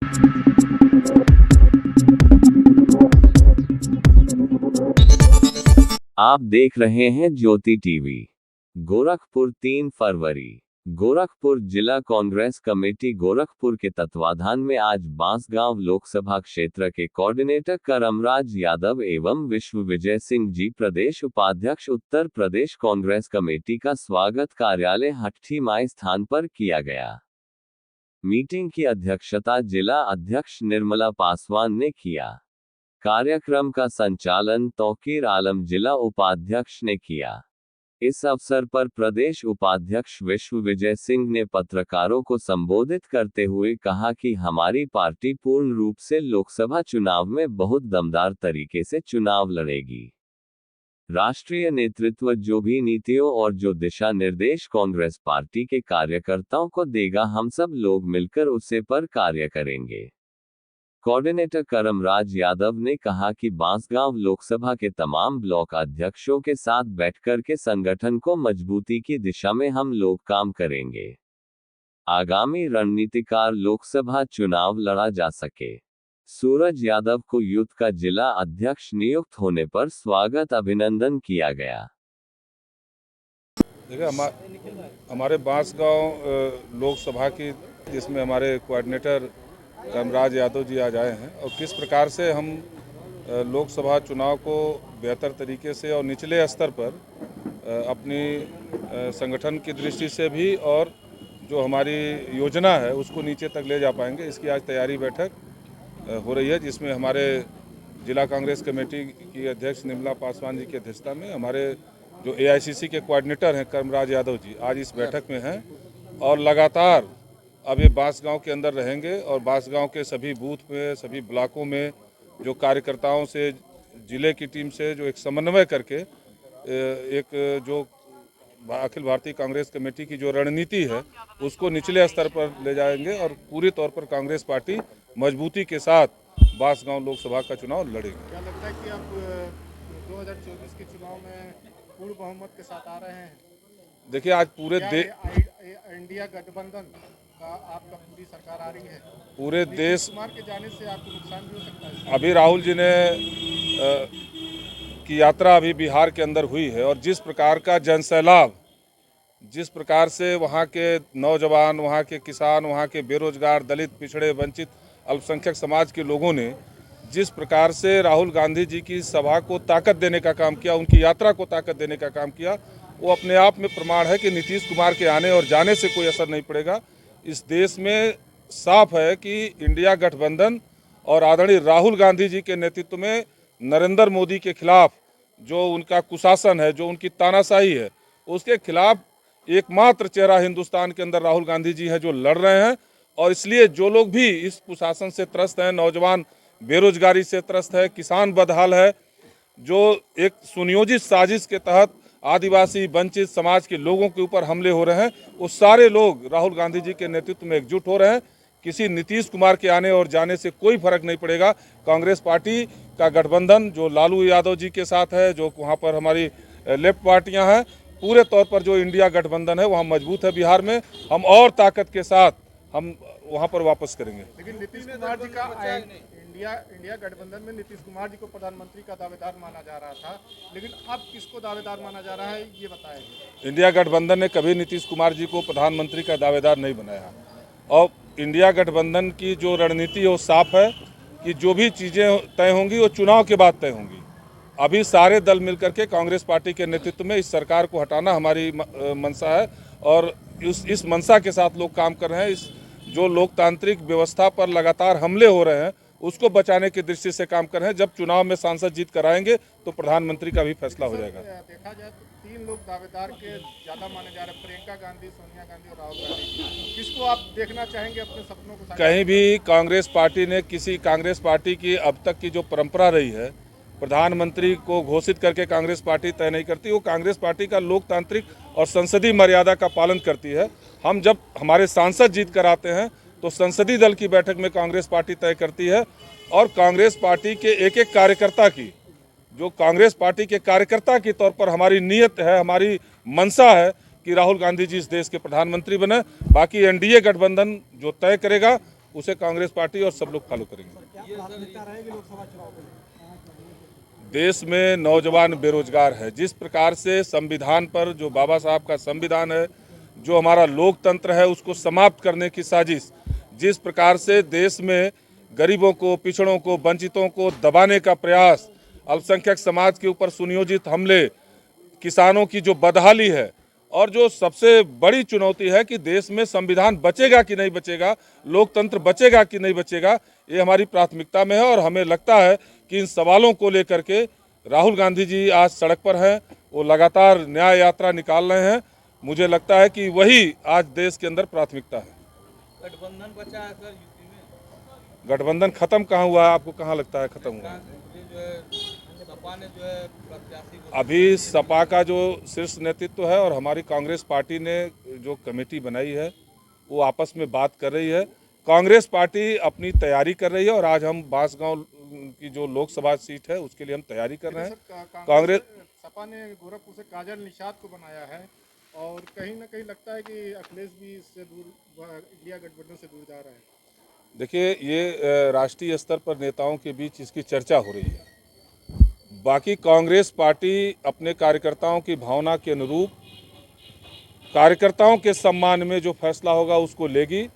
आप देख रहे हैं ज्योति टीवी। गोरखपुर 3 फरवरी। गोरखपुर जिला कांग्रेस कमेटी गोरखपुर के तत्वाधान में आज बांसगांव लोकसभा क्षेत्र के कोऑर्डिनेटर करमराज यादव एवं विश्वविजय सिंह जी प्रदेश उपाध्यक्ष उत्तर प्रदेश कांग्रेस कमेटी का स्वागत कार्यालय हट्ठी माई स्थान पर किया गया। मीटिंग की अध्यक्षता जिला अध्यक्ष निर्मला पासवान ने किया। कार्यक्रम का संचालन तौकीर आलम जिला उपाध्यक्ष ने किया। इस अवसर पर प्रदेश उपाध्यक्ष विश्वविजय सिंह ने पत्रकारों को संबोधित करते हुए कहा कि हमारी पार्टी पूर्ण रूप से लोकसभा चुनाव में बहुत दमदार तरीके से चुनाव लड़ेगी। राष्ट्रीय नेतृत्व जो भी नीतियों और जो दिशा निर्देश कांग्रेस पार्टी के कार्यकर्ताओं को देगा, हम सब लोग मिलकर उसे पर कार्य करेंगे। कोऑर्डिनेटर करमराज यादव ने कहा कि बांसगांव लोकसभा के तमाम ब्लॉक अध्यक्षों के साथ बैठकर के संगठन को मजबूती की दिशा में हम लोग काम करेंगे। आगामी रणनीतिकार लोकसभा चुनाव लड़ा जा सके। सूरज यादव को यूथ का जिला अध्यक्ष नियुक्त होने पर स्वागत अभिनंदन किया गया। देखिए, हमारे बांसगांव लोकसभा की जिसमें हमारे कोऑर्डिनेटर करमराज यादव जी आज आए हैं और किस प्रकार से हम लोकसभा चुनाव को बेहतर तरीके से और निचले स्तर पर अपनी संगठन की दृष्टि से भी और जो हमारी योजना है उसको नीचे तक ले जा पाएंगे, इसकी आज तैयारी बैठक हो रही है, जिसमें हमारे जिला कांग्रेस कमेटी की अध्यक्ष निर्मला पासवान जी की अध्यक्षता में हमारे जो एआईसीसी के कोऑर्डिनेटर हैं करमराज यादव जी आज इस बैठक में हैं और लगातार अब ये बांसगांव के अंदर रहेंगे और बांसगांव के सभी बूथ में, सभी ब्लॉकों में जो कार्यकर्ताओं से, जिले की टीम से जो एक समन्वय करके एक जो अखिल भारतीय कांग्रेस कमेटी की जो रणनीति है उसको निचले स्तर पर ले जाएंगे और पूरी तौर पर कांग्रेस पार्टी मजबूती के साथ बांसगांव लोकसभा का चुनाव लड़ेगी। क्या लगता है कि आप 2024 के चुनाव में पूर्ण बहुमत के साथ आ रहे हैं? देखिए, आज पूरे इंडिया गठबंधन का आपका पूरी सरकार आ रही है, पूरे देश कुमार के जाने से आपको नुकसान भी हो सकता है। अभी राहुल जी ने की यात्रा अभी बिहार के अंदर हुई है और जिस प्रकार का जनसैलाब, जिस प्रकार से वहाँ के नौजवान, वहाँ के किसान, वहाँ के बेरोजगार, दलित, पिछड़े, वंचित, अल्पसंख्यक समाज के लोगों ने जिस प्रकार से राहुल गांधी जी की सभा को ताकत देने का काम किया, उनकी यात्रा को ताकत देने का काम किया, वो अपने आप में प्रमाण है कि नीतीश कुमार के आने और जाने से कोई असर नहीं पड़ेगा। इस देश में साफ है कि इंडिया गठबंधन और आदरणीय राहुल गांधी जी के नेतृत्व में नरेंद्र मोदी के खिलाफ जो उनका कुशासन है, जो उनकी तानाशाही है, उसके खिलाफ एकमात्र चेहरा हिंदुस्तान के अंदर राहुल गांधी जी हैं जो लड़ रहे हैं। और इसलिए जो लोग भी इस कुशासन से त्रस्त हैं, नौजवान बेरोजगारी से त्रस्त है, किसान बदहाल है, जो एक सुनियोजित साजिश के तहत आदिवासी वंचित समाज के लोगों के ऊपर हमले हो रहे हैं, वो सारे लोग राहुल गांधी जी के नेतृत्व में एकजुट हो रहे हैं। किसी नीतीश कुमार के आने और जाने से कोई फर्क नहीं पड़ेगा। कांग्रेस पार्टी का गठबंधन जो लालू यादव जी के साथ है, जो वहाँ पर हमारी लेफ्ट पार्टियां हैं, पूरे तौर पर जो इंडिया गठबंधन है वहाँ मजबूत है। बिहार में हम और ताकत के साथ हम वहाँ पर वापस करेंगे। लेकिन नीतीश कुमार जी का इंडिया गठबंधन में नीतीश कुमार जी को प्रधानमंत्री का दावेदार माना जा रहा था, लेकिन अब किसको दावेदार माना जा रहा है, ये बताएं। इंडिया गठबंधन ने कभी नीतीश कुमार जी को प्रधानमंत्री का दावेदार नहीं बनाया और इंडिया गठबंधन की जो रणनीति है वो साफ है कि जो भी चीज़ें तय होंगी वो चुनाव के बाद तय होंगी। अभी सारे दल मिलकर के कांग्रेस पार्टी के नेतृत्व में इस सरकार को हटाना हमारी मंशा है और इस मंशा के साथ लोग काम कर रहे हैं। इस जो लोकतांत्रिक व्यवस्था पर लगातार हमले हो रहे हैं उसको बचाने की दृष्टि से काम कर रहे हैं। जब चुनाव में सांसद जीत कर आएंगे तो प्रधानमंत्री का भी फैसला हो जाएगा। देखा जाए तो 3 लोग दावेदार के ज़्यादा माने जा रहे हैं, प्रियंका गांधी, सोनिया गांधी और राहुल गांधी। किसको आप देखना चाहेंगे अपने सपनों को? कहीं भी कांग्रेस पार्टी ने कांग्रेस पार्टी की अब तक की जो परंपरा रही है, प्रधानमंत्री को घोषित करके कांग्रेस पार्टी तय नहीं करती। वो कांग्रेस पार्टी का लोकतांत्रिक और संसदीय मर्यादा का पालन करती है। हम जब हमारे सांसद जीत कर आते हैं तो संसदीय दल की बैठक में कांग्रेस पार्टी तय करती है और कांग्रेस पार्टी के एक एक कार्यकर्ता की, जो कांग्रेस पार्टी के कार्यकर्ता के तौर पर हमारी नीयत है, हमारी मंशा है कि राहुल गांधी जी इस देश के प्रधानमंत्री बने। बाकी एनडीए गठबंधन जो तय करेगा उसे कांग्रेस पार्टी और सब लोग फॉलो करेंगे। देश में नौजवान बेरोजगार है। जिस प्रकार से संविधान पर, जो बाबा साहब का संविधान है, जो हमारा लोकतंत्र है, उसको समाप्त करने की साजिश, जिस प्रकार से देश में गरीबों को, पिछड़ों को, वंचितों को दबाने का प्रयास, अल्पसंख्यक समाज के ऊपर सुनियोजित हमले, किसानों की जो बदहाली है, और जो सबसे बड़ी चुनौती है कि देश में संविधान बचेगा कि नहीं बचेगा, लोकतंत्र बचेगा कि नहीं बचेगा, ये हमारी प्राथमिकता में है। और हमें लगता है कि इन सवालों को लेकर के राहुल गांधी जी आज सड़क पर हैं, वो लगातार न्याय यात्रा निकाल रहे हैं। मुझे लगता है कि वही आज देश के अंदर प्राथमिकता है। गठबंधन बचा है सर यूपी में। गठबंधन खत्म कहाँ हुआ है? आपको कहाँ लगता है खत्म हुआ है? जो है सपा ने जो है प्रत्याशी को अभी सपा का जो शीर्ष नेतृत्व है और हमारी कांग्रेस पार्टी ने जो कमेटी बनाई है, वो आपस में बात कर रही है। कांग्रेस पार्टी अपनी तैयारी कर रही है और आज हम बांसगांव की जो लोकसभा सीट है उसके लिए हम तैयारी कर रहे हैं। कांग्रेस सपा ने गोरखपुर से काजल निषाद को बनाया है और कहीं ना कहीं लगता है कि अखिलेश भी इससे दूर, इंडिया गठबंधन से दूर जा रहा है। देखिए, ये राष्ट्रीय स्तर पर नेताओं के बीच इसकी चर्चा हो रही है। बाकी कांग्रेस पार्टी अपने कार्यकर्ताओं की भावना के अनुरूप, कार्यकर्ताओं के सम्मान में जो फैसला होगा उसको लेगी।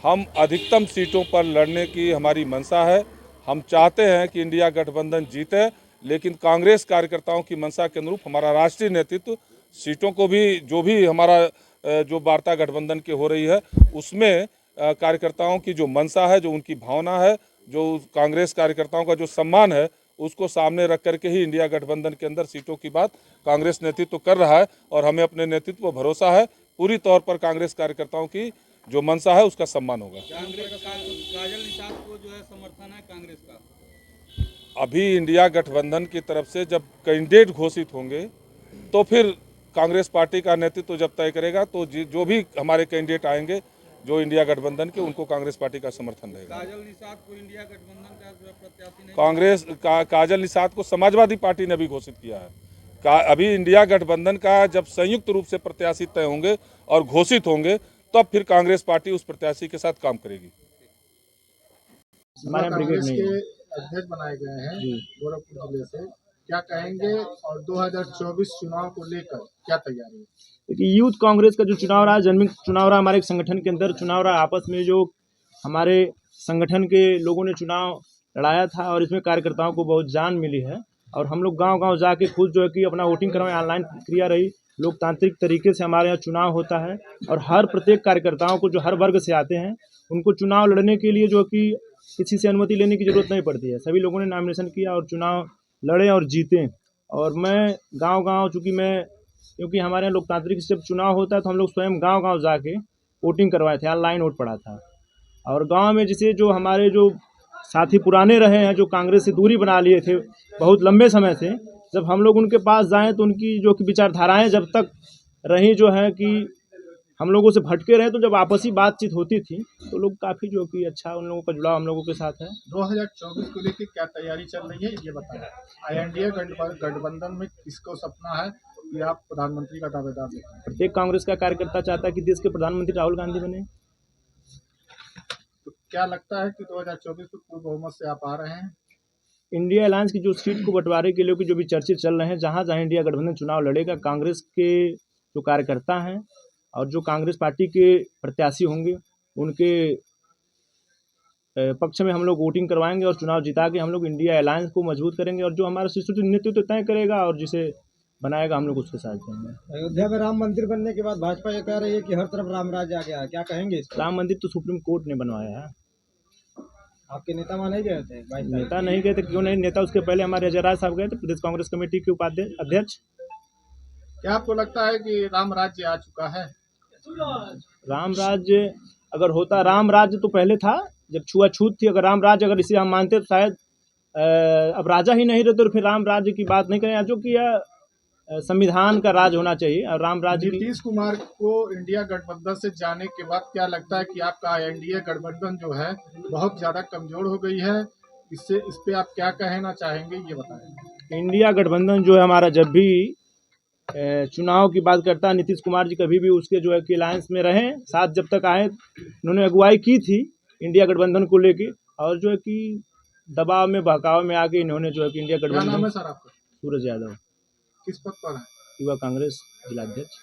हम अधिकतम सीटों पर लड़ने की हमारी मंशा है। हम चाहते हैं कि इंडिया गठबंधन जीते, लेकिन कांग्रेस कार्यकर्ताओं की मंशा के अनुरूप हमारा राष्ट्रीय नेतृत्व सीटों को भी, जो भी हमारा जो वार्ता गठबंधन की हो रही है, उसमें कार्यकर्ताओं की जो मंशा है, जो उनकी भावना है, जो कांग्रेस कार्यकर्ताओं का जो सम्मान है, उसको सामने रख करके ही इंडिया गठबंधन के अंदर सीटों की बात कांग्रेस नेतृत्व कर रहा है। और हमें अपने नेतृत्व पर भरोसा है, पूरी तौर पर कांग्रेस कार्यकर्ताओं की जो मंशा है उसका सम्मान होगा। काजल निषाद को जो है समर्थन है कांग्रेस का। अभी इंडिया गठबंधन की तरफ से जब कैंडिडेट घोषित होंगे तो फिर कांग्रेस पार्टी का नेतृत्व जब तय करेगा, तो जो भी हमारे कैंडिडेट आएंगे जो इंडिया गठबंधन के, उनको कांग्रेस पार्टी का समर्थन रहेगा। काजल निषाद को इंडिया गठबंधन का जो है प्रत्याशी नहीं, कांग्रेस काजल निषाद को समाजवादी पार्टी ने भी घोषित किया है। अभी इंडिया गठबंधन का जब संयुक्त रूप से प्रत्याशी तय होंगे और घोषित होंगे, तब फिर कांग्रेस पार्टी उस प्रत्याशी के साथ काम करेगी। हमारे कांग्रेस के अध्यक्ष बनाए गए हैं गोरखपुर जिले से, क्या कहेंगे? और 2024 चुनाव को लेकर क्या तैयारी है? देखिए, यूथ कांग्रेस का जो चुनाव रहा, जन्मित चुनाव रहा, हमारे संगठन के अंदर चुनाव रहा, आपस में जो हमारे संगठन के लोगों ने चुनाव लड़ाया था और इसमें कार्यकर्ताओं को बहुत जान मिली है। और हम लोग गांव-गांव जाके खुद जो है कि अपना वोटिंग करवाएं, ऑनलाइन प्रक्रिया रही, लोकतांत्रिक तरीके से हमारे यहाँ चुनाव होता है। और हर प्रत्येक कार्यकर्ताओं को जो हर वर्ग से आते हैं, उनको चुनाव लड़ने के लिए जो कि किसी से अनुमति लेने की जरूरत नहीं पड़ती है। सभी लोगों ने नॉमिनेशन किया और चुनाव लड़े और जीते। और मैं गांव-गांव, क्योंकि हमारे यहाँ लोकतांत्रिक जब चुनाव होता है तो हम लोग स्वयं गांव-गांव जाके वोटिंग करवाए थे, ऑनलाइन वोट पड़ा था। और गांव में जैसे जो हमारे जो साथी पुराने रहे हैं, जो कांग्रेस से दूरी बना लिए थे बहुत लंबे समय से, जब हम लोग उनके पास जाएं तो उनकी जो कि विचारधाराएं जब तक रही जो है कि हम लोगों से भटके रहे, तो जब आपसी बातचीत होती थी तो लोग काफ़ी जो कि अच्छा उन लोगों का जुड़ाव हम लोगों के साथ है। 2024 को लेकर क्या तैयारी चल रही है ये बताएं। इंडिया गठबंधन में किसको सपना है कि आप प्रधानमंत्री का दावेदार देखें? प्रत्येक कांग्रेस का कार्यकर्ता चाहता है कि देश के प्रधानमंत्री राहुल गांधी बने। तो क्या लगता है कि 2024 में पूर्ण बहुमत से आप आ रहे हैं? इंडिया अलायंस की जो सीट को बंटवारे के लिए की जो भी चर्चे चल रहे हैं, जहाँ जहाँ इंडिया गठबंधन चुनाव लड़ेगा, कांग्रेस के जो कार्यकर्ता हैं और जो कांग्रेस पार्टी के प्रत्याशी होंगे, उनके पक्ष में हम लोग वोटिंग करवाएंगे और चुनाव जिता के हम लोग इंडिया अलायंस को मजबूत करेंगे। और जो हमारा शीर्ष नेतृत्व तय करेगा और जिसे बनाएगा, हम लोग उसके साथ जाएंगे। अयोध्या में राम मंदिर बनने के बाद भाजपा ये कह रही है कि हर तरफ राम राज्य आ गया है, क्या कहेंगे इस पर? राम मंदिर तो सुप्रीम कोर्ट ने बनवाया है। आपके नेता वहाँ नहीं गए थे? नेता नहीं गए थे, क्यों नहीं? नेता उसके पहले हमारे अजय राज साहब गए थे, प्रदेश कांग्रेस कमेटी के उपाध्यक्ष अध्यक्ष। क्या आपको लगता है कि राम राज्य आ चुका है? राम राज्य अगर होता, राम राज्य तो पहले था जब छुआछूत थी। अगर राम राज्य अगर इसे हम मानते तो शायद अब राजा ही नहीं रहते, तो फिर राम राज्य की बात नहीं करें। जो कि यह संविधान का राज होना चाहिए और राम राज्य। नीतीश कुमार को इंडिया गठबंधन से जाने के बाद क्या लगता है कि आपका इंडिया गठबंधन जो है बहुत ज्यादा कमजोर हो गई है? इस पे आप क्या कहना चाहेंगे ये बताएं। इंडिया गठबंधन जो है हमारा, जब भी चुनाव की बात करता है, नीतीश कुमार जी कभी भी उसके जो है कि अलायंस में रहे, साथ जब तक आए, उन्होंने अगुवाई की थी। इंडिया गठबंधन को लेके, और जो है कि दबाव में बहकाव में आके इन्होंने जो है कि इंडिया क्या नाम है गठबंधन। सर आपका? सूरज यादव, किस पद पर है? युवा कांग्रेस जिलाध्यक्ष।